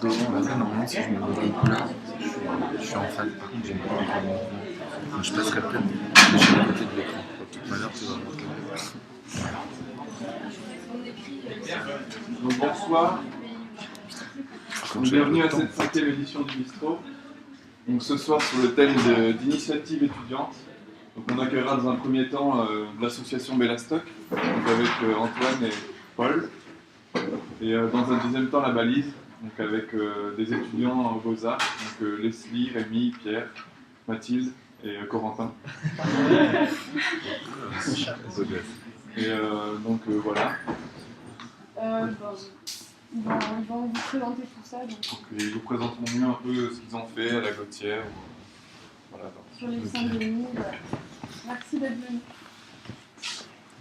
devant la scène, normalement, si je me mets dans une couleur, je suis en face. Par contre, j'ai une couleur en mouvement. Donc je passerai peut-être de chaque côté de l'écran. De toute manière, tu vas voir. Donc bonsoir, bienvenue à cette 5e édition du Bistrot. Donc ce soir sur le thème d'initiative étudiante. Donc on accueillera dans un premier temps l'association Bellastock, donc avec Antoine et Paul. Et dans un deuxième temps la balise, donc avec des étudiants en Beaux-Arts, donc Leslie, Rémi, Pierre, Mathilde et Corentin. Et donc voilà. Ils vont vous présenter tout ça. Donc. Ils vous présenteront mieux un peu ce qu'ils ont fait à la Gautière. Voilà, sur les Saint-Denis. Merci d'être venu.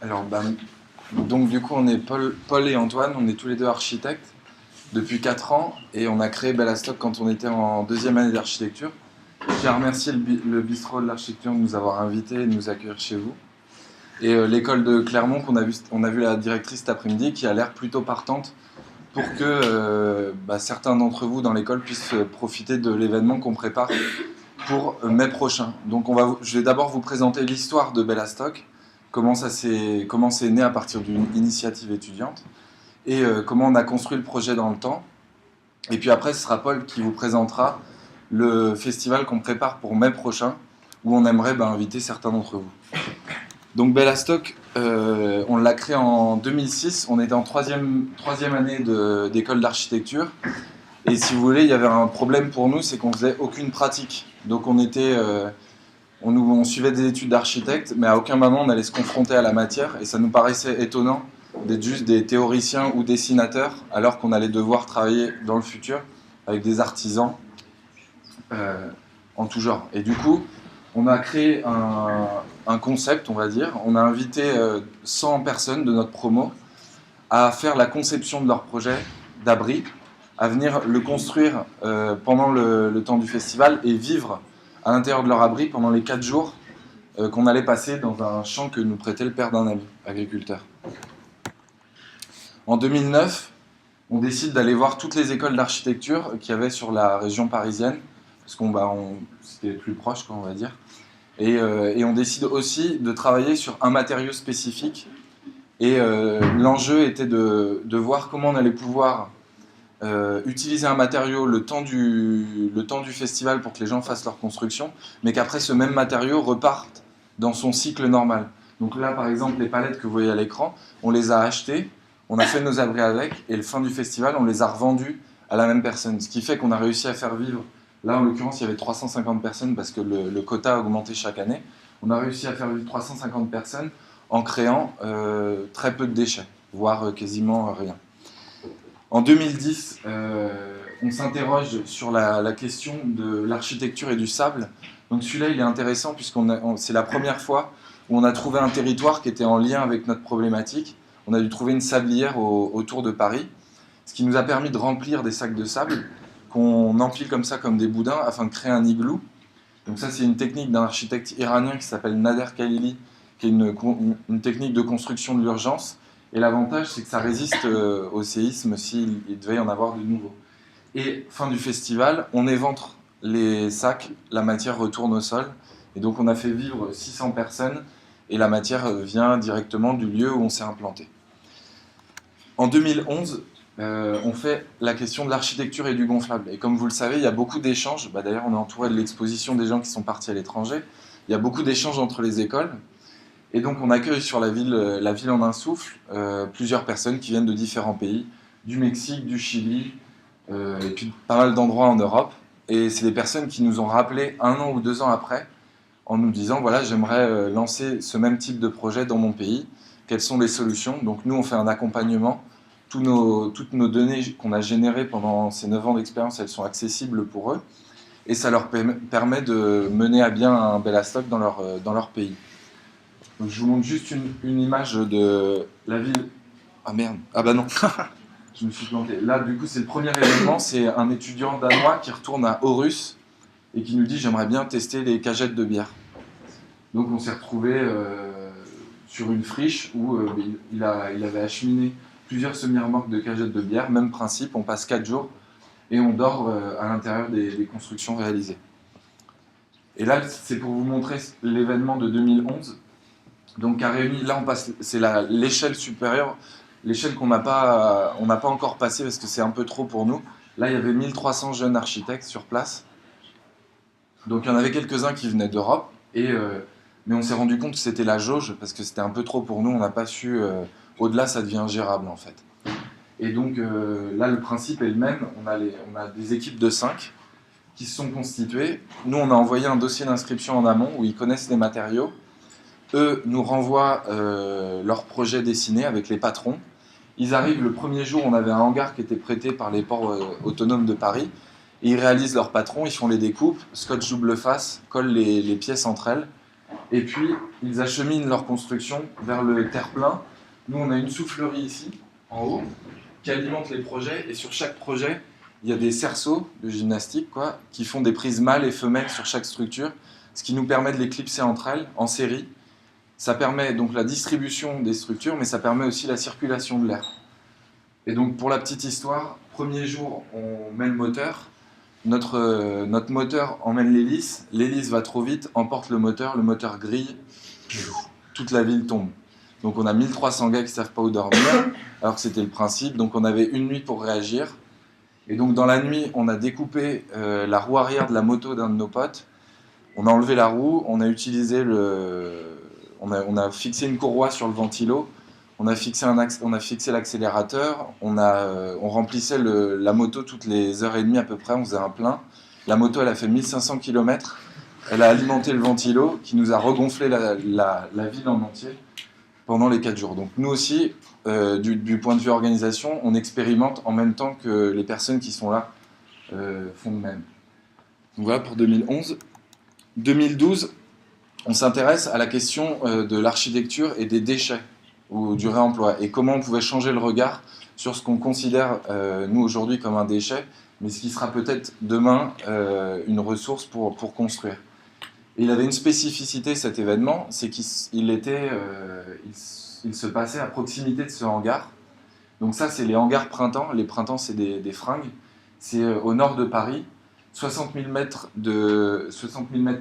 Alors, donc du coup, on est Paul et Antoine, on est tous les deux architectes depuis 4 ans et on a créé Bellastock quand on était en 2e année d'architecture. Je tiens à remercier le bistrot de l'architecture de nous avoir invités et de nous accueillir chez vous. Et l'école de Clermont, on a vu la directrice cet après-midi qui a l'air plutôt partante pour que certains d'entre vous dans l'école puissent profiter de l'événement qu'on prépare pour mai prochain. Donc je vais d'abord vous présenter l'histoire de Bellastock, comment c'est né à partir d'une initiative étudiante et comment on a construit le projet dans le temps. Et puis après, ce sera Paul qui vous présentera le festival qu'on prépare pour mai prochain, où on aimerait inviter certains d'entre vous. Donc Bellastock, on l'a créé en 2006, on était en troisième année d'école d'architecture. Et si vous voulez, il y avait un problème pour nous, c'est qu'on faisait aucune pratique. Donc on suivait des études d'architecte, mais à aucun moment on allait se confronter à la matière. Et ça nous paraissait étonnant d'être juste des théoriciens ou dessinateurs, alors qu'on allait devoir travailler dans le futur avec des artisans en tout genre. Et du coup, on a créé un concept, on va dire. On a invité 100 personnes de notre promo à faire la conception de leur projet d'abri, à venir le construire pendant le temps du festival et vivre à l'intérieur de leur abri pendant les 4 jours qu'on allait passer dans un champ que nous prêtait le père d'un ami, agriculteur. En 2009, on décide d'aller voir toutes les écoles d'architecture qu'il y avait sur la région parisienne, parce qu'on c'était plus proche, on va dire. Et on décide aussi de travailler sur un matériau spécifique. Et l'enjeu était de voir comment on allait pouvoir utiliser un matériau le temps du festival pour que les gens fassent leur construction, mais qu'après ce même matériau reparte dans son cycle normal. Donc là, par exemple, les palettes que vous voyez à l'écran, on les a achetées, on a fait nos abris avec, et le fin du festival, on les a revendus à la même personne. Ce qui fait qu'on a réussi à faire vivre, là en l'occurrence, il y avait 350 personnes parce que le quota a augmenté chaque année. On a réussi à faire vivre 350 personnes en créant très peu de déchets, voire quasiment rien. En 2010, on s'interroge sur la question de l'architecture et du sable. Donc celui-là, il est intéressant puisqu'on c'est la première fois où on a trouvé un territoire qui était en lien avec notre problématique. On a dû trouver une sablière autour de Paris, ce qui nous a permis de remplir des sacs de sable qu'on empile comme ça, comme des boudins, afin de créer un igloo. Donc ça, c'est une technique d'un architecte iranien qui s'appelle Nader Khalili, qui est une technique de construction de l'urgence. Et l'avantage, c'est que ça résiste au séisme s'il devait y en avoir de nouveau. Et fin du festival, on éventre les sacs, la matière retourne au sol. Et donc on a fait vivre 600 personnes et la matière vient directement du lieu où on s'est implanté. En 2011, on fait la question de l'architecture et du gonflable. Et comme vous le savez, il y a beaucoup d'échanges. D'ailleurs, on est entouré de l'exposition des gens qui sont partis à l'étranger. Il y a beaucoup d'échanges entre les écoles. Et donc on accueille sur la ville en un souffle plusieurs personnes qui viennent de différents pays, du Mexique, du Chili, et puis pas mal d'endroits en Europe. Et c'est des personnes qui nous ont rappelé 1 an ou 2 ans après, en nous disant, voilà, j'aimerais lancer ce même type de projet dans mon pays, quelles sont les solutions. Donc nous, on fait un accompagnement, toutes nos données qu'on a générées pendant ces 9 ans d'expérience, elles sont accessibles pour eux, et ça leur permet de mener à bien un Bellastock dans leur pays. Donc je vous montre juste une image de la ville. Ah merde, ah bah non, je me suis planté. Là, du coup, c'est le premier événement, c'est un étudiant danois qui retourne à Aarhus et qui nous dit « j'aimerais bien tester les cagettes de bière ». Donc on s'est retrouvé sur une friche où il avait acheminé plusieurs semi-remorques de cagettes de bière, même principe, on passe 4 jours. et on dort à l'intérieur des constructions réalisées. Et là, c'est pour vous montrer l'événement de 2011. Donc, qui a réuni, là, c'est l'échelle supérieure, l'échelle qu'on n'a pas encore passée parce que c'est un peu trop pour nous. Là, il y avait 1300 jeunes architectes sur place. Donc, il y en avait quelques-uns qui venaient d'Europe, mais on s'est rendu compte que c'était la jauge parce que c'était un peu trop pour nous. On n'a pas su. Au-delà, ça devient ingérable en fait. Et donc, là, le principe est le même. On a des équipes de 5 qui se sont constituées. Nous, on a envoyé un dossier d'inscription en amont où ils connaissent les matériaux. Eux nous renvoient leur projet dessiné avec les patrons. Ils arrivent le premier jour, on avait un hangar qui était prêté par les ports autonomes de Paris. Et ils réalisent leur patron, ils font les découpes, scotch double face, collent les pièces entre elles. Et puis, ils acheminent leur construction vers le terre-plein. Nous, on a une soufflerie ici, en haut, qui alimente les projets. Et sur chaque projet, il y a des cerceaux de gymnastique qui font des prises mâles et femelles sur chaque structure, ce qui nous permet de les clipser entre elles en série. Ça permet donc la distribution des structures, mais ça permet aussi la circulation de l'air. Et donc, pour la petite histoire, premier jour, on met le moteur. Notre moteur emmène l'hélice va trop vite, emporte le moteur grille, toute la ville tombe. Donc on a 1300 gars qui ne savent pas où dormir, alors que c'était le principe. Donc on avait une nuit pour réagir. Et donc dans la nuit, on a découpé la roue arrière de la moto d'un de nos potes. On a enlevé la roue, on a utilisé on a fixé une courroie sur le ventilo. On a fixé l'accélérateur, on remplissait la moto toutes les heures et demie à peu près, on faisait un plein. La moto, elle a fait 1500 km, elle a alimenté le ventilo qui nous a regonflé la ville en entier pendant les 4 jours. Donc nous aussi, du point de vue organisation, on expérimente en même temps que les personnes qui sont là font de même. Donc voilà pour 2011. 2012, on s'intéresse à la question de l'architecture et des déchets ou du réemploi, et comment on pouvait changer le regard sur ce qu'on considère, nous, aujourd'hui, comme un déchet, mais ce qui sera peut-être demain une ressource pour construire. Et il avait une spécificité, cet événement, c'est qu'il se passait à proximité de ce hangar. Donc ça, c'est les hangars printemps. Les printemps, c'est des fringues. C'est au nord de Paris, 60 000 mètres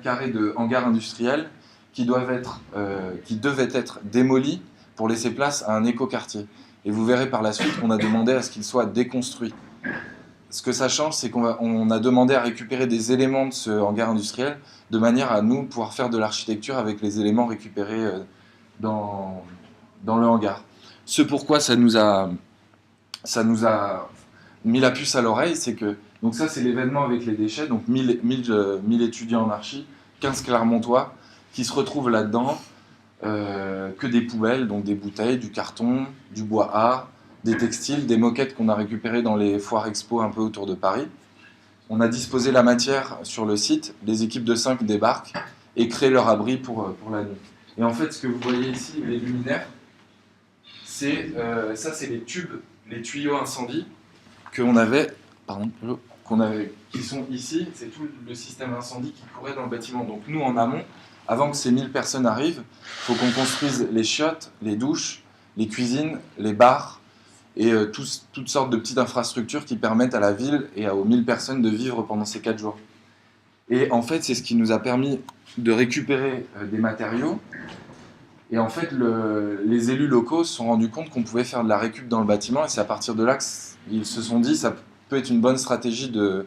carrés de hangars industriels qui devaient être démolis pour laisser place à un écoquartier. Et vous verrez par la suite qu'on a demandé à ce qu'il soit déconstruit. Ce que ça change, c'est qu'on a demandé à récupérer des éléments de ce hangar industriel de manière à nous pouvoir faire de l'architecture avec les éléments récupérés dans le hangar. Ce pourquoi ça nous a mis la puce à l'oreille, c'est que, donc ça c'est l'événement avec les déchets, donc 1000 étudiants en archi, 15 Clermontois qui se retrouvent là-dedans, que des poubelles, donc des bouteilles, du carton, du bois art, des textiles, des moquettes qu'on a récupérées dans les foires expo un peu autour de Paris. On a disposé la matière sur le site, les équipes de 5 débarquent et créent leur abri pour la nuit. Et en fait, ce que vous voyez ici, les luminaires, c'est les tubes, les tuyaux incendie qui sont ici, c'est tout le système incendie qui courait dans le bâtiment. Donc nous, en amont, avant que ces 1000 personnes arrivent, il faut qu'on construise les chiottes, les douches, les cuisines, les bars et toutes sortes de petites infrastructures qui permettent à la ville et aux 1000 personnes de vivre pendant ces 4 jours. Et en fait, c'est ce qui nous a permis de récupérer des matériaux. Et en fait, les élus locaux se sont rendus compte qu'on pouvait faire de la récup dans le bâtiment, et c'est à partir de là qu'ils se sont dit que ça peut être une bonne stratégie de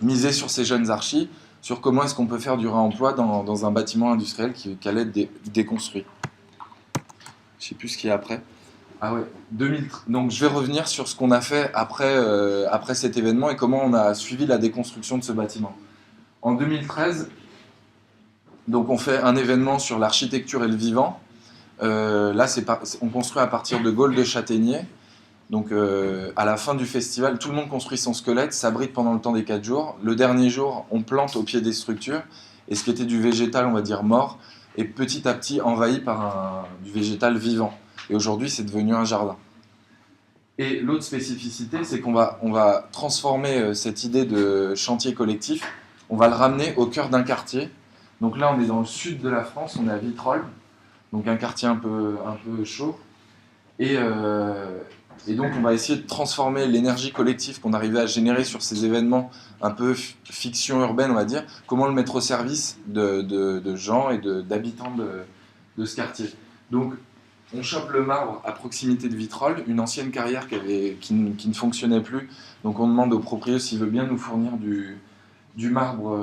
miser sur ces jeunes archis, sur comment est-ce qu'on peut faire du réemploi dans un bâtiment industriel qui allait être déconstruit. Je ne sais plus ce qu'il y a après. Ah ouais, donc je vais revenir sur ce qu'on a fait après cet événement et comment on a suivi la déconstruction de ce bâtiment. En 2013, donc on fait un événement sur l'architecture et le vivant. Là, on construit à partir de Gaulle de Châtaignier. Donc à la fin du festival, tout le monde construit son squelette, s'abrite pendant le temps des 4 jours. Le dernier jour, on plante au pied des structures. Et ce qui était du végétal, on va dire mort, est petit à petit envahi par du végétal vivant. Et aujourd'hui, c'est devenu un jardin. Et l'autre spécificité, c'est qu'on va transformer cette idée de chantier collectif, on va le ramener au cœur d'un quartier. Donc là, on est dans le sud de la France, on est à Vitrolles, donc un quartier un peu chaud. Et Et donc, on va essayer de transformer l'énergie collective qu'on arrivait à générer sur ces événements un peu fiction urbaine, on va dire, comment le mettre au service de gens et d'habitants de ce quartier. Donc, on chope le marbre à proximité de Vitrolles, une ancienne carrière qui ne fonctionnait plus. Donc, on demande au propriétaire s'il veut bien nous fournir du marbre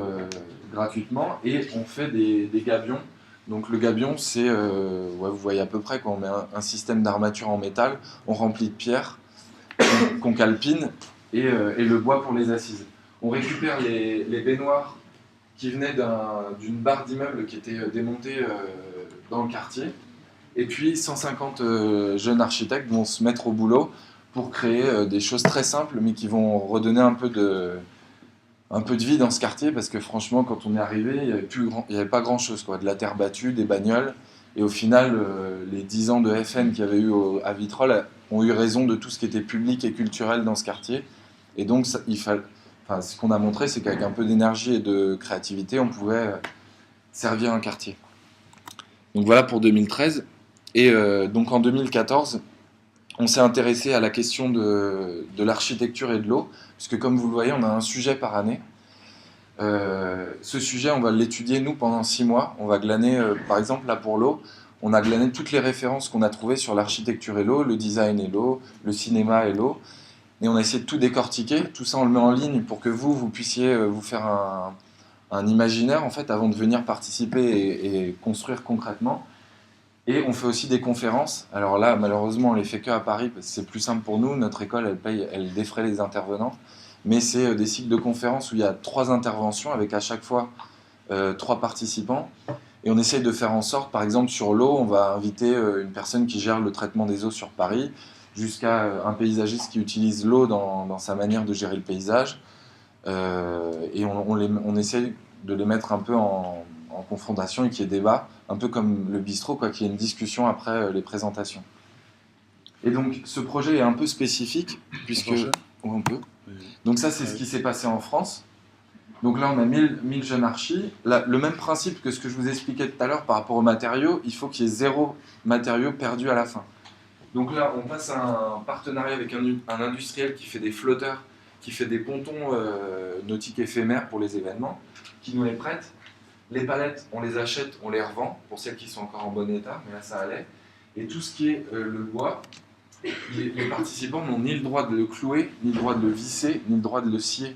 gratuitement, et on fait des gabions. Donc le gabion, c'est, ouais, vous voyez à peu près, quand on met un système d'armature en métal, on remplit de pierre, qu'on calpine, et le bois pour les assises. On récupère les baignoires qui venaient d'une barre d'immeuble qui était démontée dans le quartier, et puis 150 jeunes architectes vont se mettre au boulot pour créer des choses très simples, mais qui vont redonner un peu de vie dans ce quartier, parce que franchement, quand on est arrivé, il n'y avait pas grand-chose, quoi. De la terre battue, des bagnoles, et au final, les 10 ans de FN qu'il y avait eu à Vitrolles ont eu raison de tout ce qui était public et culturel dans ce quartier. Et donc, ce qu'on a montré, c'est qu'avec un peu d'énergie et de créativité, on pouvait servir un quartier. Donc voilà pour 2013. Et donc en 2014, on s'est intéressé à la question de l'architecture et de l'eau, puisque comme vous le voyez, on a un sujet par année. Ce sujet, on va l'étudier, nous, pendant 6 mois. On va glaner, par exemple, là pour l'eau, on a glané toutes les références qu'on a trouvées sur l'architecture et l'eau, le design et l'eau, le cinéma et l'eau. Et on a essayé de tout décortiquer. Tout ça, on le met en ligne pour que vous puissiez vous faire un imaginaire, en fait, avant de venir participer et construire concrètement. Et on fait aussi des conférences. Alors là, malheureusement, on les fait que à Paris, parce que c'est plus simple pour nous. Notre école, elle défraie les intervenants. Mais c'est des cycles de conférences où il y a 3 interventions, avec à chaque fois 3 participants. Et on essaye de faire en sorte, par exemple, sur l'eau, on va inviter une personne qui gère le traitement des eaux sur Paris, jusqu'à un paysagiste qui utilise l'eau dans sa manière de gérer le paysage. Et on essaye de les mettre un peu en confrontation et qu'il y ait débat, un peu comme le bistrot, quoi, qu'il y ait une discussion après les présentations. Et donc ce projet est un peu spécifique, puisque... On peut. Donc ça, c'est ce qui s'est passé en France. Donc là, on a 1000 jeunes archis. Là, le même principe que ce que je vous expliquais tout à l'heure par rapport aux matériaux, il faut qu'il y ait 0 matériaux perdus à la fin. Donc là, on passe à un partenariat avec un industriel qui fait des flotteurs, qui fait des pontons nautiques éphémères pour les événements, qui nous les prête. Les palettes, on les achète, on les revend, pour celles qui sont encore en bon état, mais là ça allait. Et tout ce qui est le bois, les participants n'ont ni le droit de le clouer, ni le droit de le visser, ni le droit de le scier.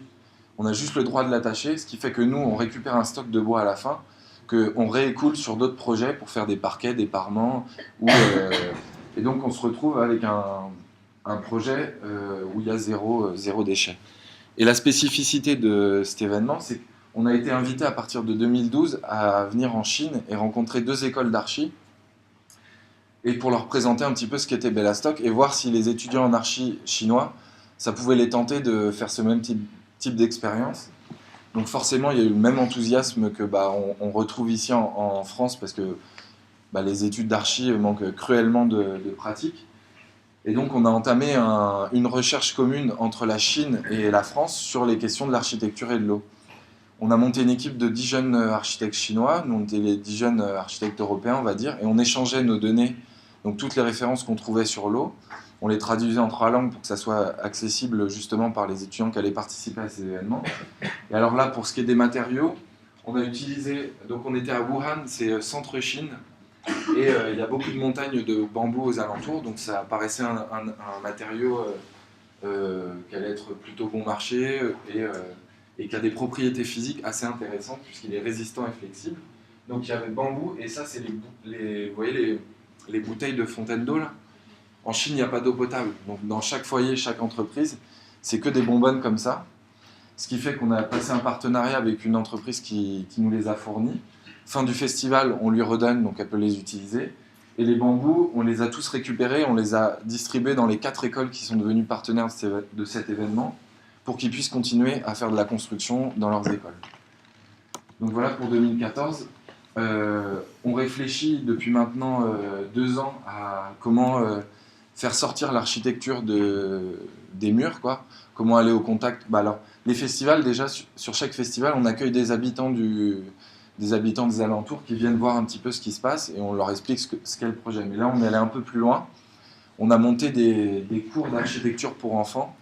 On a juste le droit de l'attacher, ce qui fait que nous, on récupère un stock de bois à la fin, qu'on réécoule sur d'autres projets pour faire des parquets, des parements. Et donc on se retrouve avec un projet où il y a zéro déchet. Et la spécificité de cet événement, c'est qu'on a été invité à partir de 2012 à venir en Chine et rencontrer 2 écoles d'archi, et pour leur présenter un petit peu ce qu'était Bellastock et voir si les étudiants en archi chinois, ça pouvait les tenter de faire ce même type d'expérience. Donc forcément, il y a eu le même enthousiasme que on retrouve ici en France, parce que les études d'archi manquent cruellement de pratique. Et donc on a entamé une recherche commune entre la Chine et la France sur les questions de l'architecture et de l'eau. On a monté une équipe de 10 jeunes architectes chinois, nous on était les 10 jeunes architectes européens, on va dire, et on échangeait nos données, donc toutes les références qu'on trouvait sur l'eau, on les traduisait en 3 langues pour que ça soit accessible justement par les étudiants qui allaient participer à ces événements. Et alors là, pour ce qui est des matériaux, on a utilisé, donc on était à Wuhan, c'est centre Chine, et il y a beaucoup de montagnes de bambou aux alentours, donc ça paraissait un matériau qui allait être plutôt bon marché, et qui a des propriétés physiques assez intéressantes, puisqu'il est résistant et flexible. Donc il y avait le bambou, et ça c'est vous voyez les bouteilles de fontaine d'eau là. En Chine, il n'y a pas d'eau potable, donc dans chaque foyer, chaque entreprise, c'est que des bonbonnes comme ça. Ce qui fait qu'on a passé un partenariat avec une entreprise qui nous les a fournis. Fin du festival, on lui redonne, donc elle peut les utiliser. Et les bambous, on les a tous récupérés, on les a distribués dans les 4 écoles qui sont devenues partenaires de cet événement, pour qu'ils puissent continuer à faire de la construction dans leurs écoles. Donc voilà pour 2014. On réfléchit depuis maintenant 2 ans à comment faire sortir l'architecture des murs, quoi. Comment aller au contact. Alors, les festivals, déjà, sur chaque festival, on accueille des habitants des alentours qui viennent voir un petit peu ce qui se passe, et on leur explique ce qu'est le projet. Mais là, on est allé un peu plus loin. on a monté des cours d'architecture pour enfants.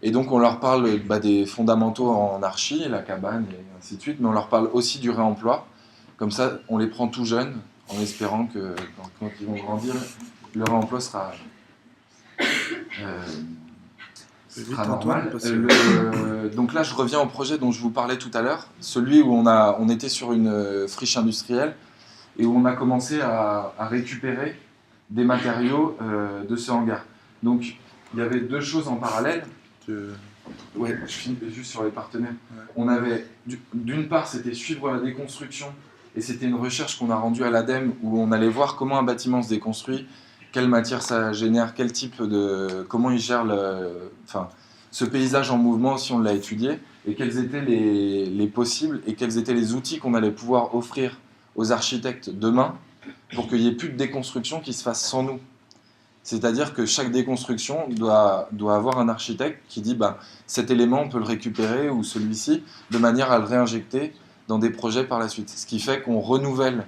Et donc on leur parle des fondamentaux en archi, la cabane et ainsi de suite, mais on leur parle aussi du réemploi. Comme ça, on les prend tout jeunes, en espérant que quand ils vont grandir, le réemploi sera normal. Donc là, je reviens au projet dont je vous parlais tout à l'heure, celui où on était sur une friche industrielle et où on a commencé à récupérer des matériaux de ce hangar. Donc il y avait deux choses en parallèle. Ouais, je finis juste sur les partenaires. Ouais. On avait, d'une part, c'était suivre la déconstruction, et c'était une recherche qu'on a rendue à l'ADEME où on allait voir comment un bâtiment se déconstruit, quelle matière ça génère, quel type de, comment il gère ce paysage en mouvement aussi, on l'a étudié, et quels étaient les possibles et quels étaient les outils qu'on allait pouvoir offrir aux architectes demain pour qu'il n'y ait plus de déconstruction qui se fasse sans nous. C'est-à-dire que chaque déconstruction doit avoir un architecte qui dit cet élément, on peut le récupérer, ou celui-ci, de manière à le réinjecter dans des projets par la suite. Ce qui fait qu'on renouvelle,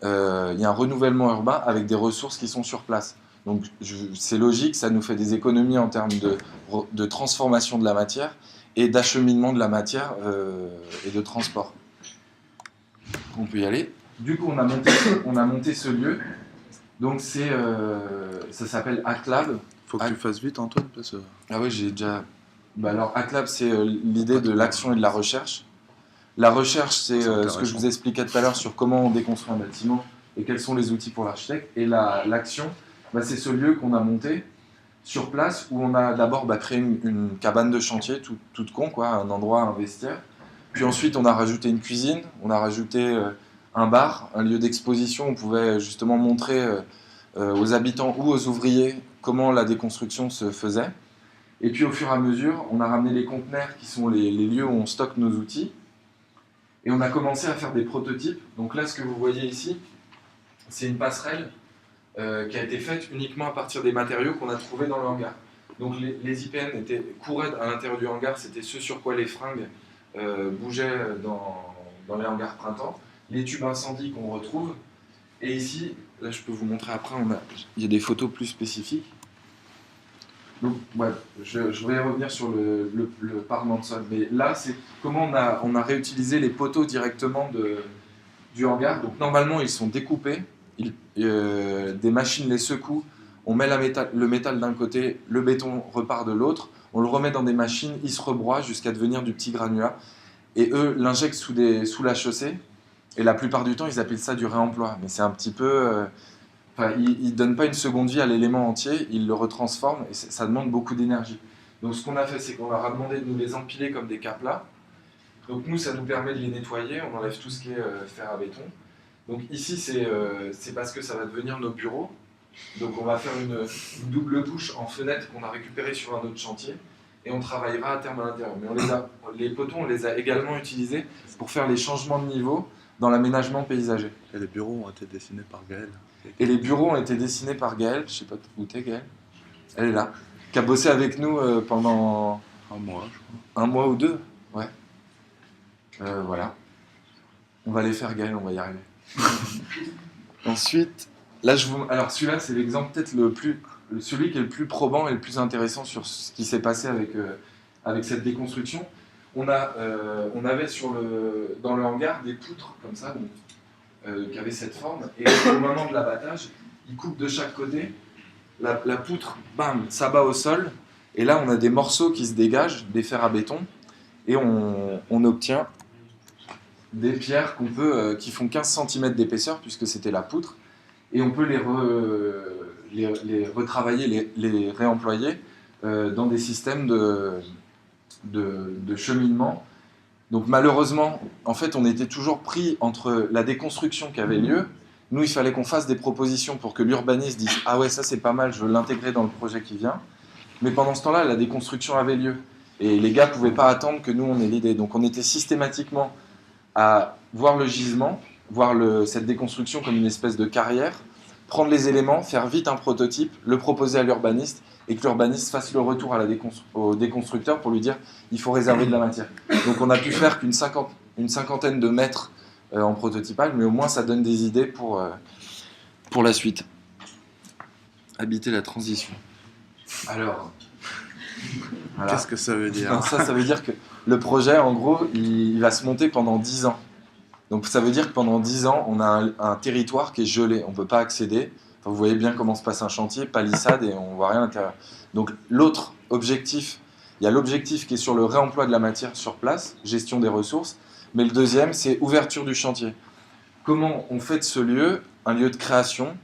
il y a un renouvellement urbain avec des ressources qui sont sur place. Donc c'est logique, ça nous fait des économies en termes de transformation de la matière et d'acheminement de la matière et de transport. On peut y aller. Du coup, on a monté ce lieu. Donc ça s'appelle ACLAB. Faut que tu fasses vite, Antoine, parce que... Ah oui, j'ai déjà... alors ACLAB, c'est l'idée de l'action et de la recherche. La recherche, c'est ce que je vous expliquais tout à l'heure sur comment on déconstruit un bâtiment et quels sont les outils pour l'architecte. Et l'action, c'est ce lieu qu'on a monté sur place où on a d'abord créé une cabane de chantier, toute con, quoi, un endroit, un vestiaire. Puis ensuite, on a rajouté une cuisine, on a rajouté... un bar, un lieu d'exposition où on pouvait justement montrer aux habitants ou aux ouvriers comment la déconstruction se faisait. Et puis au fur et à mesure, on a ramené les conteneurs qui sont les lieux où on stocke nos outils. Et on a commencé à faire des prototypes. Donc là, ce que vous voyez ici, c'est une passerelle qui a été faite uniquement à partir des matériaux qu'on a trouvés dans le hangar. Donc les IPN couraient à l'intérieur du hangar, c'était ce sur quoi les fringues bougeaient dans les hangars printemps. Les tubes incendie qu'on retrouve. Et ici, là je peux vous montrer après, il y a des photos plus spécifiques. Donc ouais, je vais revenir sur le parement de sol. Mais là, c'est comment on a réutilisé les poteaux directement du hangar. Donc normalement, ils sont découpés. Des machines les secouent. On met le métal d'un côté, le béton repart de l'autre. On le remet dans des machines, il se rebroie jusqu'à devenir du petit granulat. Et eux l'injectent sous la chaussée. Et la plupart du temps, ils appellent ça du réemploi. Mais c'est un petit peu... ils ne donnent pas une seconde vie à l'élément entier, ils le retransforment et ça demande beaucoup d'énergie. Donc ce qu'on a fait, c'est qu'on leur a demandé de nous les empiler comme des caplats. Donc nous, ça nous permet de les nettoyer, on enlève tout ce qui est fer à béton. Donc ici, c'est parce que ça va devenir nos bureaux. Donc on va faire une double couche en fenêtre qu'on a récupérée sur un autre chantier. Et on travaillera à terme à l'intérieur. Mais les poteaux, on les a également utilisés pour faire les changements de niveau dans l'aménagement paysager. Et les bureaux ont été dessinés par Gaëlle. Et les bureaux ont été dessinés par Gaëlle, je sais pas où t'es Gaëlle, elle est là, qui a bossé avec nous pendant... Un mois, je crois. Un mois ou deux, ouais. Voilà. On va les faire Gaëlle, on va y arriver. Ensuite, là alors celui-là c'est l'exemple peut-être celui qui est le plus probant et le plus intéressant sur ce qui s'est passé avec cette déconstruction. On avait dans le hangar des poutres comme ça, qui avaient cette forme, et au moment de l'abattage, ils coupent de chaque côté, la poutre, bam, s'abat au sol, et là on a des morceaux qui se dégagent, des fers à béton, et on obtient des pierres qui font 15 cm d'épaisseur, puisque c'était la poutre, et on peut les retravailler, les réemployer dans des systèmes de cheminement. Donc malheureusement, en fait, on était toujours pris entre la déconstruction qui avait lieu. Nous, il fallait qu'on fasse des propositions pour que l'urbaniste dise « Ah ouais, ça c'est pas mal, je veux l'intégrer dans le projet qui vient ». Mais pendant ce temps-là, la déconstruction avait lieu. Et les gars ne pouvaient pas attendre que nous, on ait l'idée. Donc on était systématiquement à voir le gisement, voir cette déconstruction comme une espèce de carrière, prendre les éléments, faire vite un prototype, le proposer à l'urbaniste, et que l'urbaniste fasse le retour au déconstructeur pour lui dire il faut réserver de la matière. Donc on a pu faire qu'une cinquantaine de mètres en prototypage, mais au moins ça donne des idées pour la suite. Habiter la transition. Alors, voilà. Qu'est-ce que ça veut dire? Non, ça veut dire que le projet, en gros, il va se monter pendant 10 ans. Donc ça veut dire que pendant 10 ans, on a un territoire qui est gelé. On ne peut pas accéder. Enfin, vous voyez bien comment se passe un chantier, palissade, et on ne voit rien à l'intérieur. Donc l'autre objectif, il y a l'objectif qui est sur le réemploi de la matière sur place, gestion des ressources. Mais le deuxième, c'est ouverture du chantier. Comment on fait de ce lieu un lieu de création,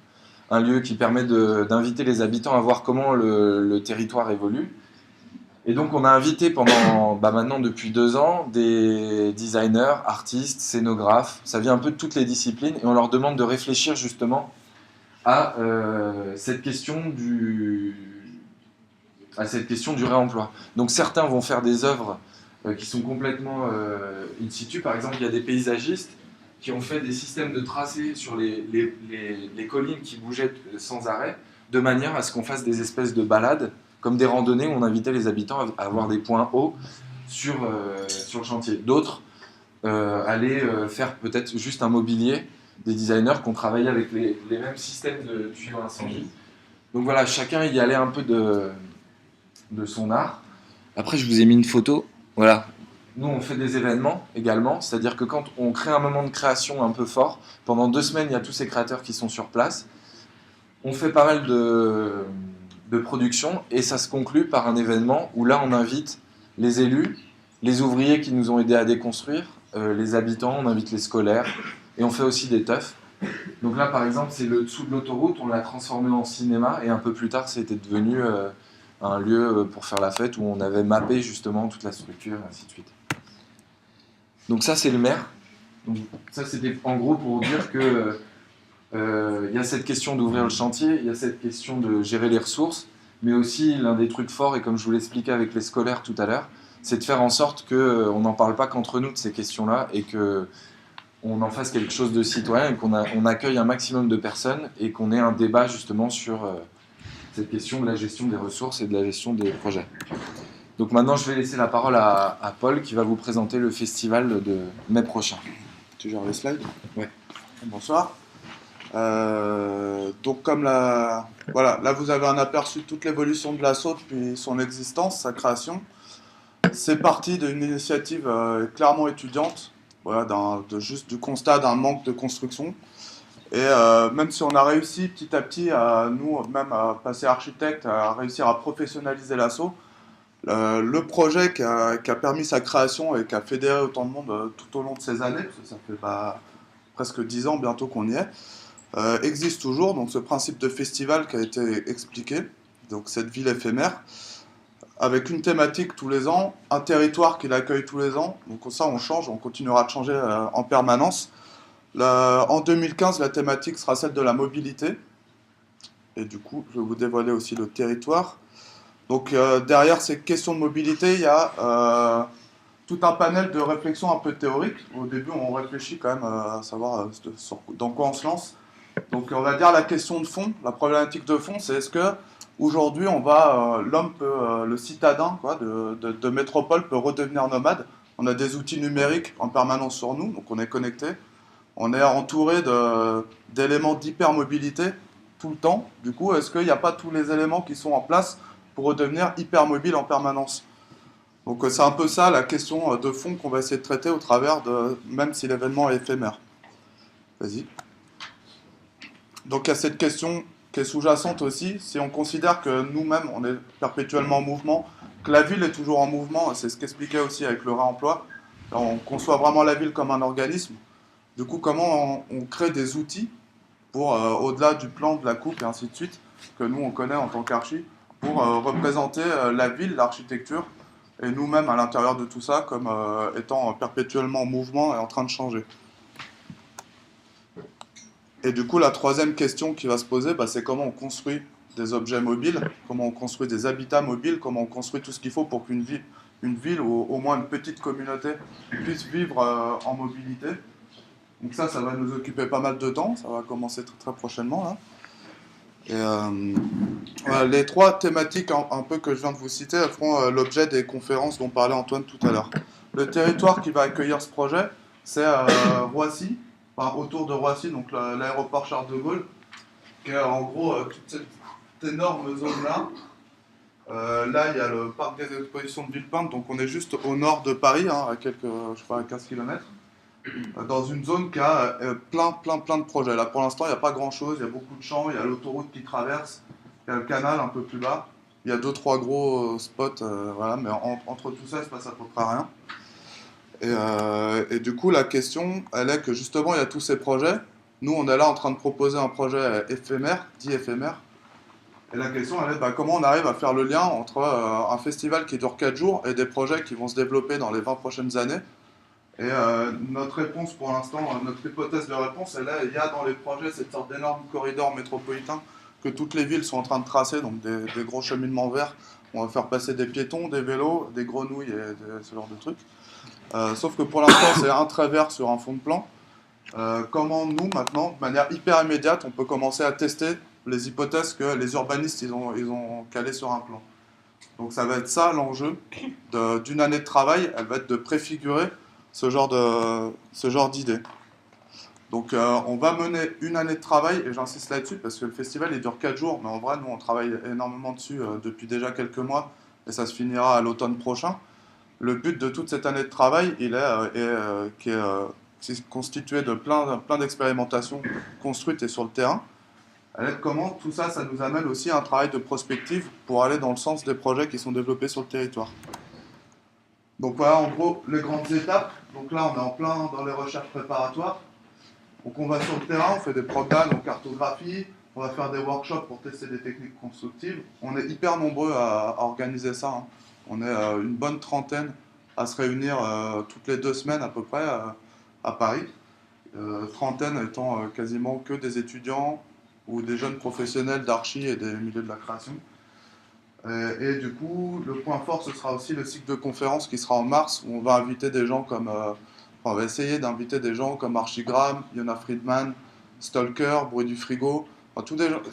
un lieu qui permet d'inviter les habitants à voir comment le territoire évolue. Et donc on a invité pendant, maintenant depuis 2 ans, des designers, artistes, scénographes, ça vient un peu de toutes les disciplines, et on leur demande de réfléchir justement à cette question du réemploi. Donc certains vont faire des œuvres qui sont complètement in situ. Par exemple, il y a des paysagistes qui ont fait des systèmes de tracés sur les collines qui bougeaient sans arrêt, de manière à ce qu'on fasse des espèces de balades, comme des randonnées où on invitait les habitants à avoir des points hauts sur le chantier. D'autres allaient faire peut-être juste un mobilier, des designers qui ont travaillé avec les mêmes systèmes de tuyaux incendie. Donc voilà, chacun y allait un peu de son art. Après, je vous ai mis une photo. Voilà. Nous, on fait des événements également, c'est-à-dire que quand on crée un moment de création un peu fort, pendant 2 semaines, il y a tous ces créateurs qui sont sur place. On fait pas mal de production et ça se conclut par un événement où là, on invite les élus, les ouvriers qui nous ont aidés à déconstruire, les habitants, on invite les scolaires et on fait aussi des teufs. Donc là, par exemple, c'est le dessous de l'autoroute, on l'a transformé en cinéma et un peu plus tard, c'était devenu un lieu pour faire la fête où on avait mappé justement toute la structure et ainsi de suite. Donc ça, c'est le maire. Donc, ça, c'était en gros pour dire que y a cette question d'ouvrir le chantier, il y a cette question de gérer les ressources, mais aussi l'un des trucs forts, et comme je vous l'expliquais avec les scolaires tout à l'heure, c'est de faire en sorte qu'on n'en parle pas qu'entre nous de ces questions-là et qu'on en fasse quelque chose de citoyen et qu'on accueille un maximum de personnes et qu'on ait un débat justement sur cette question de la gestion des ressources et de la gestion des projets. Donc maintenant, je vais laisser la parole à Paul qui va vous présenter le festival de mai prochain. Tu gères les slides? Ouais. Bonsoir. Donc voilà, là vous avez un aperçu de toute l'évolution de l'assaut depuis son existence, sa création. C'est parti d'une initiative clairement étudiante, voilà, juste du constat d'un manque de construction. Et même si on a réussi petit à petit à passer architecte, à réussir à professionnaliser l'assaut, le projet qui a permis sa création et qui a fédéré autant de monde tout au long de ces années, parce que ça fait presque 10 ans bientôt qu'on y est, existe toujours. Donc ce principe de festival qui a été expliqué, donc cette ville éphémère, avec une thématique tous les ans, un territoire qui l'accueille tous les ans. Donc ça, on change, on continuera de changer en permanence. En 2015, la thématique sera celle de la mobilité. Et du coup, je vais vous dévoiler aussi le territoire. Donc derrière ces questions de mobilité, il y a tout un panel de réflexions un peu théoriques. Au début, on réfléchit quand même à savoir dans quoi on se lance. Donc on va dire la question de fond, la problématique de fond, c'est est-ce que aujourd'hui l'homme peut, le citadin de métropole peut redevenir nomade. On a des outils numériques en permanence sur nous, donc on est connecté. On est entouré d'éléments d'hypermobilité tout le temps. Du coup, est-ce qu'il n'y a pas tous les éléments qui sont en place pour redevenir hypermobile en permanence? Donc c'est un peu ça la question de fond qu'on va essayer de traiter au travers même si l'événement est éphémère. Vas-y. Donc il y a cette question qui est sous-jacente aussi, si on considère que nous-mêmes, on est perpétuellement en mouvement, que la ville est toujours en mouvement, c'est ce qu'expliquait aussi avec le réemploi, on conçoit vraiment la ville comme un organisme. Du coup, comment on crée des outils pour, au-delà du plan, de la coupe et ainsi de suite, que nous on connaît en tant qu'archi, pour représenter la ville, l'architecture, et nous-mêmes à l'intérieur de tout ça, comme étant perpétuellement en mouvement et en train de changer. Et du coup, la troisième question qui va se poser, c'est comment on construit des objets mobiles, comment on construit des habitats mobiles, comment on construit tout ce qu'il faut pour qu'une ville ou au moins une petite communauté puisse vivre en mobilité. Donc ça va nous occuper pas mal de temps, ça va commencer très, très prochainement. Là. Et, voilà, les 3 thématiques un peu que je viens de vous citer, elles feront l'objet des conférences dont parlait Antoine tout à l'heure. Le territoire qui va accueillir ce projet, c'est Roissy, autour de Roissy, donc l'aéroport Charles de Gaulle, qui est en gros toute cette énorme zone-là. Là, il y a le parc des expositions de Villepinte, donc on est juste au nord de Paris, hein, à quelques, je sais pas, à 15 km, dans une zone qui a plein de projets. Là, pour l'instant, il n'y a pas grand-chose, il y a beaucoup de champs, il y a l'autoroute qui traverse, il y a le canal un peu plus bas, il y a 2-3 gros spots, voilà, mais entre tout ça, il se passe à peu près rien. Et du coup, la question, elle est que justement, il y a tous ces projets. Nous, on est là en train de proposer un projet éphémère, dit éphémère. Et la question, elle est comment on arrive à faire le lien entre un festival qui dure 4 jours et des projets qui vont se développer dans les 20 prochaines années. Et notre réponse pour l'instant, notre hypothèse de réponse, elle est, il y a dans les projets cette sorte d'énorme corridor métropolitain que toutes les villes sont en train de tracer, donc des gros cheminements verts. On va faire passer des piétons, des vélos, des grenouilles et ce genre de trucs. Sauf que pour l'instant, c'est un trait vert sur un fond de plan. Comment nous, maintenant, de manière hyper immédiate, on peut commencer à tester les hypothèses que les urbanistes ils ont calées sur un plan. Donc ça va être ça l'enjeu d'une année de travail, elle va être de préfigurer ce genre d'idée. Donc on va mener une année de travail, et j'insiste là-dessus parce que le festival il dure 4 jours, mais en vrai nous on travaille énormément dessus depuis déjà quelques mois, et ça se finira à l'automne prochain. Le but de toute cette année de travail, qui est constitué de plein d'expérimentations construites et sur le terrain. Elle est comment tout ça, ça nous amène aussi à un travail de prospective pour aller dans le sens des projets qui sont développés sur le territoire. Donc voilà en gros les grandes étapes. Donc là on est en plein dans les recherches préparatoires. Donc on va sur le terrain, on fait des programmes en cartographie, on va faire des workshops pour tester des techniques constructives. On est hyper nombreux à organiser ça, hein. On est une bonne trentaine à se réunir toutes les 2 semaines à peu près à Paris. Trentaine étant quasiment que des étudiants ou des jeunes professionnels d'archi et des milieux de la création. Et du coup, le point fort, ce sera aussi le cycle de conférences qui sera en mars, où on va inviter des gens comme... on va essayer d'inviter des gens comme Archigram, Yona Friedman, Stalker, Bruit du Frigo, enfin,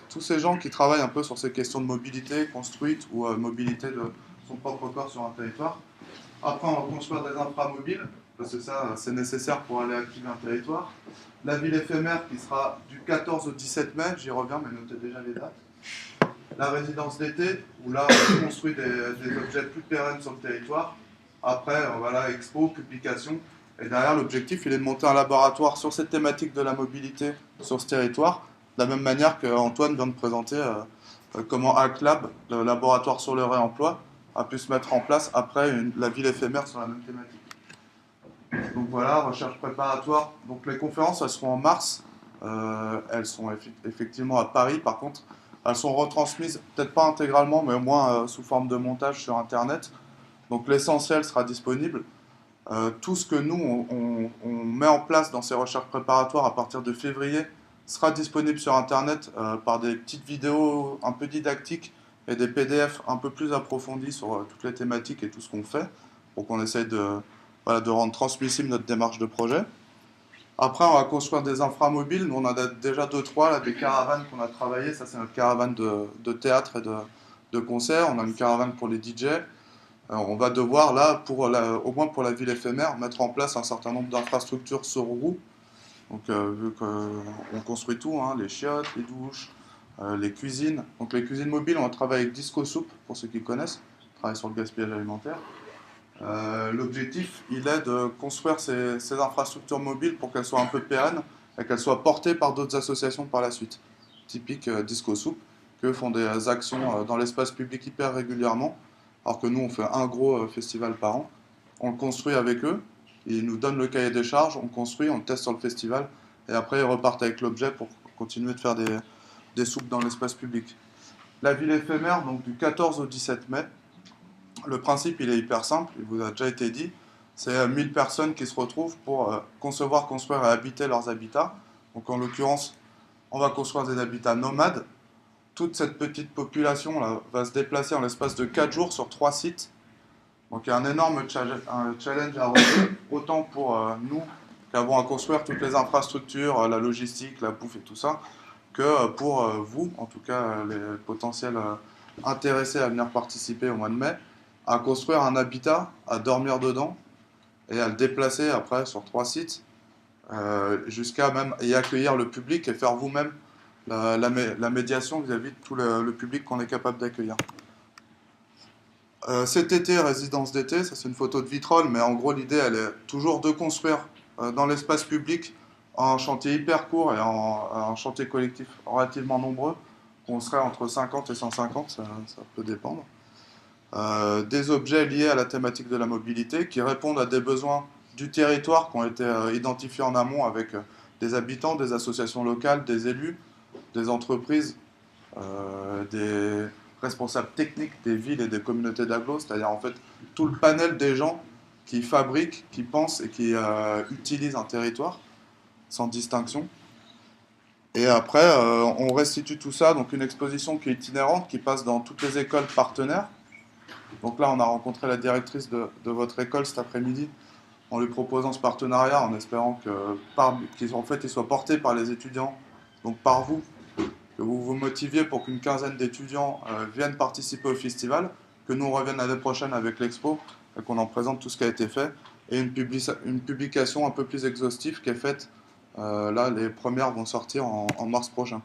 tous ces gens qui travaillent un peu sur ces questions de mobilité construite ou mobilité de son propre corps sur un territoire. Après, on va construire des inframobiles, parce que ça, c'est nécessaire pour aller activer un territoire. La ville éphémère qui sera du 14 au 17 mai, j'y reviens, mais notez déjà les dates. La résidence d'été, où là, on construit des objets plus pérennes sur le territoire. Après, voilà, expo, publication. Et derrière, l'objectif, il est de monter un laboratoire sur cette thématique de la mobilité sur ce territoire, de la même manière qu'Antoine vient de présenter comment HackLab, le laboratoire sur le réemploi, a pu se mettre en place après la ville éphémère sur la même thématique. Donc voilà, recherche préparatoire. Donc les conférences, elles seront en mars. Elles sont effectivement à Paris. Par contre, elles sont retransmises, peut-être pas intégralement, mais au moins sous forme de montage sur Internet. Donc l'essentiel sera disponible. Tout ce que nous, on met en place dans ces recherches préparatoires à partir de février sera disponible sur Internet par des petites vidéos un peu didactiques et des PDF un peu plus approfondis sur toutes les thématiques et tout ce qu'on fait, pour qu'on essaye de rendre transmissible notre démarche de projet. Après, on va construire des inframobiles. Nous, on en a déjà 2-3, là, des caravanes qu'on a travaillées. Ça, c'est notre caravane de théâtre et de concert. On a une caravane pour les DJ. On va devoir, là, au moins pour la ville éphémère, mettre en place un certain nombre d'infrastructures sur roue. Donc, vu qu'on construit tout, hein, les chiottes, les douches, les cuisines. Donc, les cuisines mobiles, on va travailler avec Disco Soup, pour ceux qui connaissent. On travaille sur le gaspillage alimentaire. L'objectif, il est de construire ces infrastructures mobiles pour qu'elles soient un peu pérennes et qu'elles soient portées par d'autres associations par la suite. Typique Disco Soup, qui font des actions dans l'espace public hyper régulièrement, alors que nous, on fait un gros festival par an. On le construit avec eux, ils nous donnent le cahier des charges, on construit, on le teste sur le festival, et après ils repartent avec l'objet pour continuer de faire des soupes dans l'espace public. La ville éphémère, donc du 14 au 17 mai, le principe, il est hyper simple, il vous a déjà été dit. C'est 1000 personnes qui se retrouvent pour concevoir, construire et habiter leurs habitats. Donc en l'occurrence, on va construire des habitats nomades. Toute cette petite population là, va se déplacer en l'espace de 4 jours sur 3 sites. Donc il y a un énorme challenge à relever, autant pour nous qui avons à construire toutes les infrastructures, la logistique, la bouffe et tout ça, que pour vous, en tout cas les potentiels intéressés à venir participer au mois de mai, à construire un habitat, à dormir dedans et à le déplacer après sur 3 sites jusqu'à même y accueillir le public et faire vous-même la médiation vis-à-vis de tout le public qu'on est capable d'accueillir. Cet été, résidence d'été, ça c'est une photo de Vitrolles, mais en gros l'idée elle est toujours de construire dans l'espace public un chantier hyper court et un chantier collectif relativement nombreux, qu'on serait entre 50 et 150, ça peut dépendre. Des objets liés à la thématique de la mobilité qui répondent à des besoins du territoire qui ont été identifiés en amont avec des habitants, des associations locales, des élus, des entreprises, des responsables techniques des villes et des communautés d'agglos, c'est-à-dire en fait tout le panel des gens qui fabriquent, qui pensent et qui utilisent un territoire sans distinction. Et après, on restitue tout ça, donc une exposition qui est itinérante, qui passe dans toutes les écoles partenaires. Donc là, on a rencontré la directrice de votre école cet après-midi en lui proposant ce partenariat, en espérant qu'il soit porté par les étudiants, donc par vous, que vous vous motiviez pour qu'une quinzaine d'étudiants viennent participer au festival, que nous on revienne l'année prochaine avec l'expo et qu'on en présente tout ce qui a été fait, et une publication un peu plus exhaustive qui est faite. Là, les premières vont sortir en mars prochain.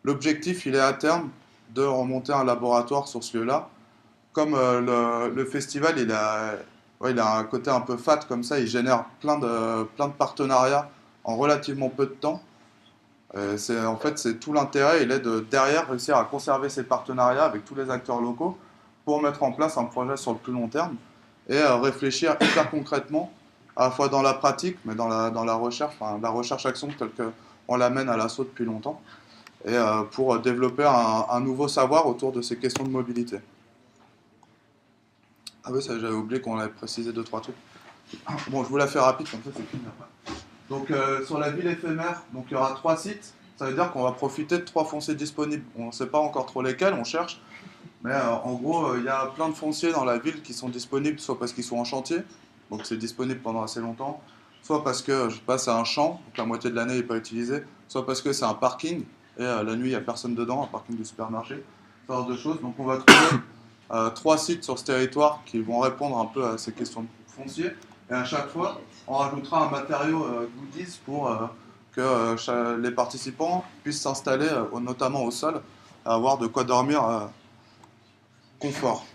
L'objectif, il est à terme de remonter un laboratoire sur ce lieu-là. Comme le festival, il a un côté un peu fat comme ça, il génère plein de partenariats en relativement peu de temps. En fait, c'est tout l'intérêt, il est de derrière réussir à conserver ces partenariats avec tous les acteurs locaux pour mettre en place un projet sur le plus long terme et réfléchir hyper concrètement, à la fois dans la pratique, mais dans la recherche, enfin, la recherche-action telle qu'on l'amène à l'assaut depuis longtemps, et pour développer un nouveau savoir autour de ces questions de mobilité. Ah oui, j'avais oublié qu'on avait précisé 2-3 trucs. Bon, je vous la fais rapide, comme ça c'est fini après. Donc sur la ville éphémère, donc, il y aura 3 sites, ça veut dire qu'on va profiter de 3 fonciers disponibles. On ne sait pas encore trop lesquels, on cherche, mais en gros, il y a plein de fonciers dans la ville qui sont disponibles, soit parce qu'ils sont en chantier, donc c'est disponible pendant assez longtemps, soit parce que, je sais pas, c'est un champ, donc la moitié de l'année n'est pas utilisé, soit parce que c'est un parking, et la nuit, il n'y a personne dedans, un parking du supermarché, ce genre de choses. Donc on va trouver 3 sites sur ce territoire qui vont répondre un peu à ces questions de foncier, et à chaque fois, on rajoutera un matériau goodies pour que les participants puissent s'installer, notamment au sol, à avoir de quoi dormir confort.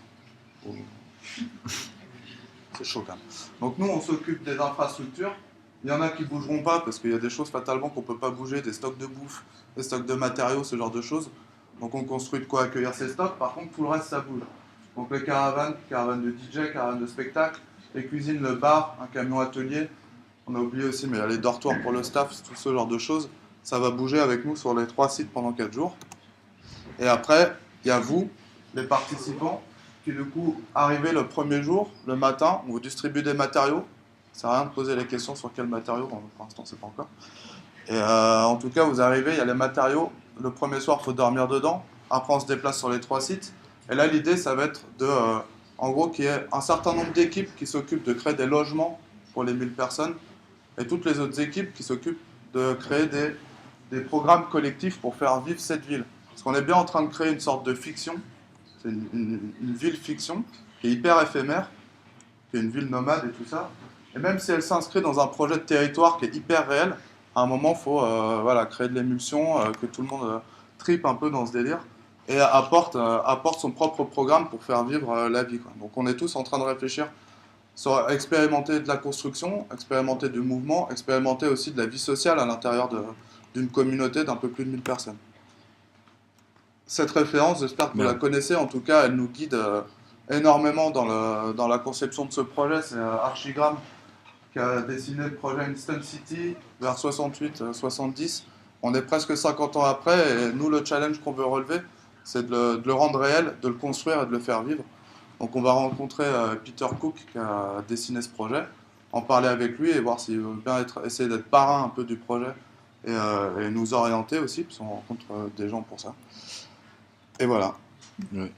C'est chaud quand même. Donc nous, on s'occupe des infrastructures. Il y en a qui ne bougeront pas parce qu'il y a des choses fatalement qu'on ne peut pas bouger, des stocks de bouffe, des stocks de matériaux, ce genre de choses. Donc on construit de quoi accueillir ces stocks. Par contre, tout le reste, ça bouge. Donc les caravanes de DJ, caravanes de spectacle, les cuisines, le bar, un camion atelier. On a oublié aussi, mais il y a les dortoirs pour le staff, tout ce genre de choses. Ça va bouger avec nous sur les 3 sites pendant 4 jours. Et après, il y a vous, les participants, qui du coup, arrivez le premier jour, le matin, on vous distribue des matériaux. Ça sert à rien de poser les questions sur quel matériau, pour l'instant, c'est pas encore. Et en tout cas, vous arrivez, il y a les matériaux. Le premier soir, il faut dormir dedans. Après, on se déplace sur les 3 sites. Et là, l'idée, ça va être en gros, qu'il y ait un certain nombre d'équipes qui s'occupent de créer des logements pour les 1000 personnes et toutes les autres équipes qui s'occupent de créer des programmes collectifs pour faire vivre cette ville. Parce qu'on est bien en train de créer une sorte de fiction. C'est une ville fiction qui est hyper éphémère, qui est une ville nomade et tout ça. Et même si elle s'inscrit dans un projet de territoire qui est hyper réel, à un moment, il faut créer de l'émulsion, que tout le monde tripe un peu dans ce délire et apporte son propre programme pour faire vivre la vie, quoi. Donc on est tous en train de réfléchir sur expérimenter de la construction, expérimenter du mouvement, expérimenter aussi de la vie sociale à l'intérieur d'une communauté d'un peu plus de 1000 personnes. Cette référence, j'espère que vous la connaissez, en tout cas elle nous guide énormément dans la conception de ce projet. C'est Archigram qui a dessiné le projet Instant City vers 68-70. On est presque 50 ans après et nous le challenge qu'on veut relever, c'est de le rendre réel, de le construire et de le faire vivre. Donc on va rencontrer Peter Cook qui a dessiné ce projet, en parler avec lui et voir s'il veut bien essayer d'être parrain un peu du projet et nous orienter aussi, parce qu'on rencontre des gens pour ça. Et voilà. Oui.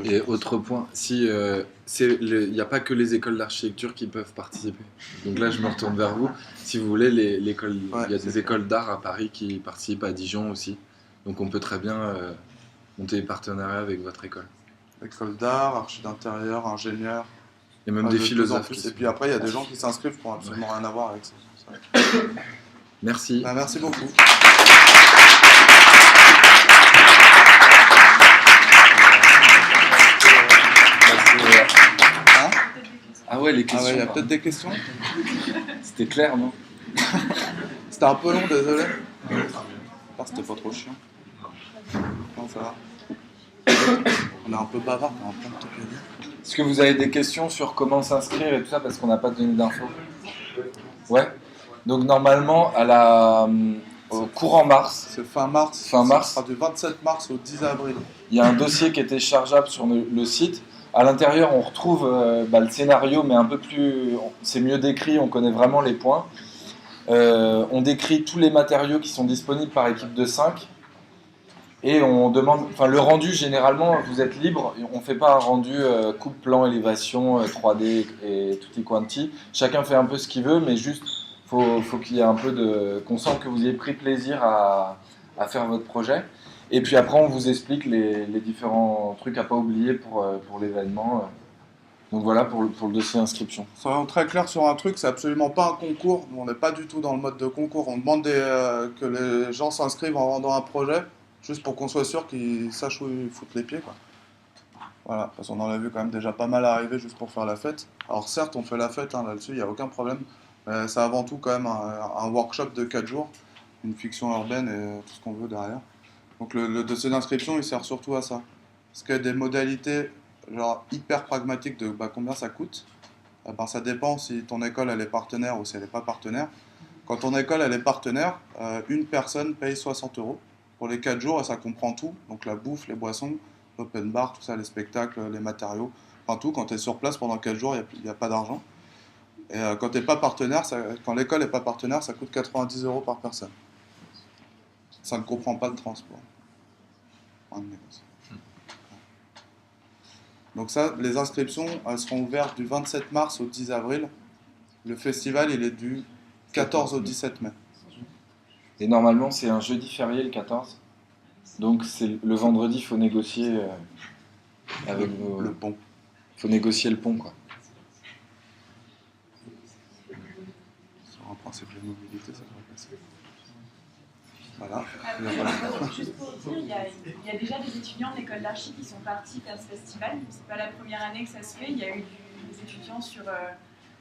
Et autre point, il n'y a pas que les écoles d'architecture qui peuvent participer. Donc là, je me retourne vers vous. Si vous voulez, il y a des écoles d'art à Paris qui participent, à Dijon aussi. Donc on peut très bien monter des partenariats avec votre école. École d'art, archi d'intérieur, ingénieur. Et même des philosophes. Et puis après, il y a des gens qui s'inscrivent qui n'ont absolument rien à voir avec ça. Merci. Merci beaucoup. Ah ouais, les Ah questions. ouais, il y a pardon. peut-être des questions. C'était clair, non? C'était un peu long, désolé. Ah, c'était pas trop chiant. Non, ça va. On est un peu bavard, on a plein de trucs à dire. Est-ce que vous avez des questions sur comment s'inscrire et tout ça parce qu'on n'a pas donné d'infos? Ouais. Donc normalement, au courant mars, C'est fin mars. Fin mars. Ce sera du 27 mars au 10 avril. il y a un dossier qui est téléchargeable sur le site. À l'intérieur, on retrouve le scénario, mais un peu plus. C'est mieux décrit, on connaît vraiment les points. On décrit tous les matériaux qui sont disponibles par équipe de 5. Et on demande. Enfin, le rendu, généralement, vous êtes libre. On ne fait pas un rendu coupe, plan, élévation, 3D et tutti quanti. Chacun fait un peu ce qu'il veut, mais juste, faut qu'il y ait un peu de. Qu'on sente que vous ayez pris plaisir à faire votre projet. Et puis après, on vous explique les différents trucs à pas oublier pour l'événement. Donc voilà pour le dossier inscription. Soyons très clairs sur un truc, c'est absolument pas un concours. Nous, on n'est pas du tout dans le mode de concours. On demande que les gens s'inscrivent en vendant un projet, juste pour qu'on soit sûr qu'ils sachent où ils foutent les pieds, quoi. Voilà, parce qu'on en a vu quand même déjà pas mal arriver juste pour faire la fête. Alors certes, on fait la fête, hein, là-dessus, il n'y a aucun problème. Mais c'est avant tout quand même un workshop de 4 jours, une fiction urbaine et tout ce qu'on veut derrière. Donc le dossier d'inscription, il sert surtout à ça. Parce qu'il y a des modalités genre hyper pragmatiques de combien ça coûte. Ça dépend si ton école elle est partenaire ou si elle n'est pas partenaire. Quand ton école elle est partenaire, une personne paye 60 € pour les 4 jours et ça comprend tout. Donc la bouffe, les boissons, l'open bar, tout ça, les spectacles, les matériaux. Enfin tout, quand tu es sur place pendant 4 jours, il n'y a pas d'argent. Et quand t'es pas partenaire, quand l'école n'est pas partenaire, ça coûte 90 € par personne. Ça ne comprend pas le transport. Donc ça, les inscriptions elles seront ouvertes du 27 mars au 10 avril. Le festival, il est du 14 au 17 mai. Et normalement, c'est un jeudi férié le 14. Donc c'est le vendredi, il faut négocier avec vos. Le pont. Faut négocier le pont, quoi. Sur un principe de mobilité, ça va passer. Voilà. Juste pour dire, il y a déjà des étudiants de l'école d'archi qui sont partis faire ce festival. C'est pas la première année que ça se fait. Il y a eu des étudiants sur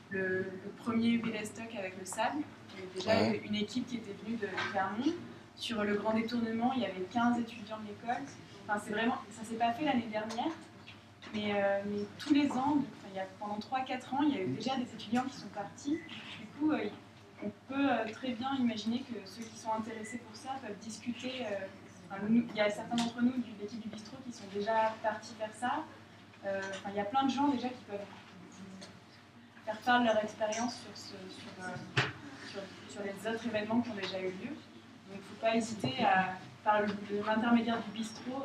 le premier Vélastock avec le sable. Il y avait déjà une équipe qui était venue de Clermont. Sur le grand détournement, il y avait 15 étudiants de l'école. Enfin, c'est vraiment, ça s'est pas fait l'année dernière, mais tous les ans, pendant 3-4 ans, il y a eu déjà des étudiants qui sont partis. Du coup, on peut très bien imaginer que ceux qui sont intéressés pour ça peuvent discuter. Il y a certains d'entre nous de l'équipe du bistrot qui sont déjà partis vers ça. Il y a plein de gens déjà qui peuvent faire part de leur expérience sur les autres événements qui ont déjà eu lieu. Donc il ne faut pas hésiter, par l'intermédiaire du bistrot,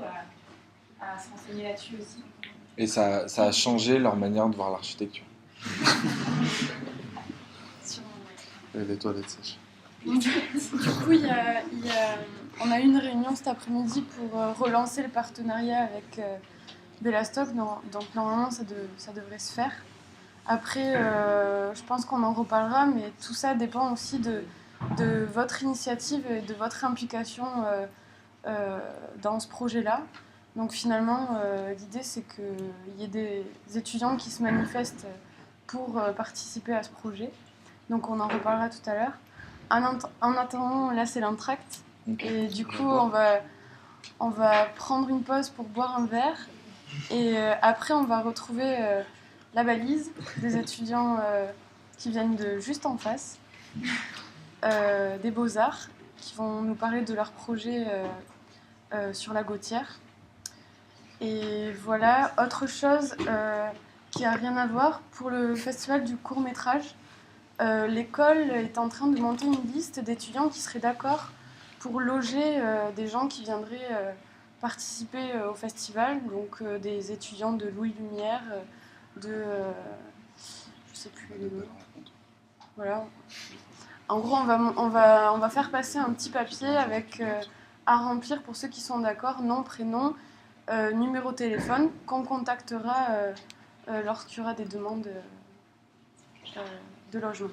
à se renseigner là-dessus aussi. Et ça a changé leur manière de voir l'architecture. Et les toilettes sèches. Du coup, on a eu une réunion cet après-midi pour relancer le partenariat avec Vélastock. Donc normalement, ça devrait se faire. Après, je pense qu'on en reparlera, mais tout ça dépend aussi de votre initiative et de votre implication dans ce projet-là. Donc finalement, l'idée, c'est qu'il y ait des étudiants qui se manifestent pour participer à ce projet. Donc on en reparlera tout à l'heure. En attendant, là c'est l'entracte. Okay. Et du coup, on va prendre une pause pour boire un verre. Et après, on va retrouver la balise des étudiants qui viennent de juste en face, des Beaux-Arts, qui vont nous parler de leur projet sur la Gautière. Et voilà, autre chose qui n'a rien à voir, pour le festival du court-métrage, l'école est en train de monter une liste d'étudiants qui seraient d'accord pour loger des gens qui viendraient participer au festival, donc des étudiants de Louis Lumière, je sais plus les noms. Voilà. En gros, on va faire passer un petit papier avec à remplir pour ceux qui sont d'accord, nom, prénom, numéro de téléphone, qu'on contactera lorsqu'il y aura des demandes de logement.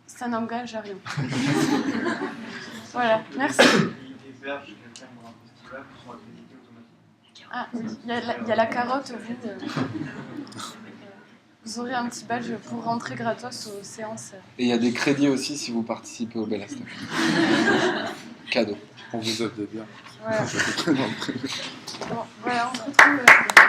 Ça n'engage à rien. Voilà, merci. Ah, il y a la carotte au bout. vous aurez un petit badge pour rentrer gratos aux séances. Et il y a des crédits aussi si vous participez au Bellastock. Cadeau. On vous aide bien. Voilà. Je vous présente. Bon, voilà, on se retrouve.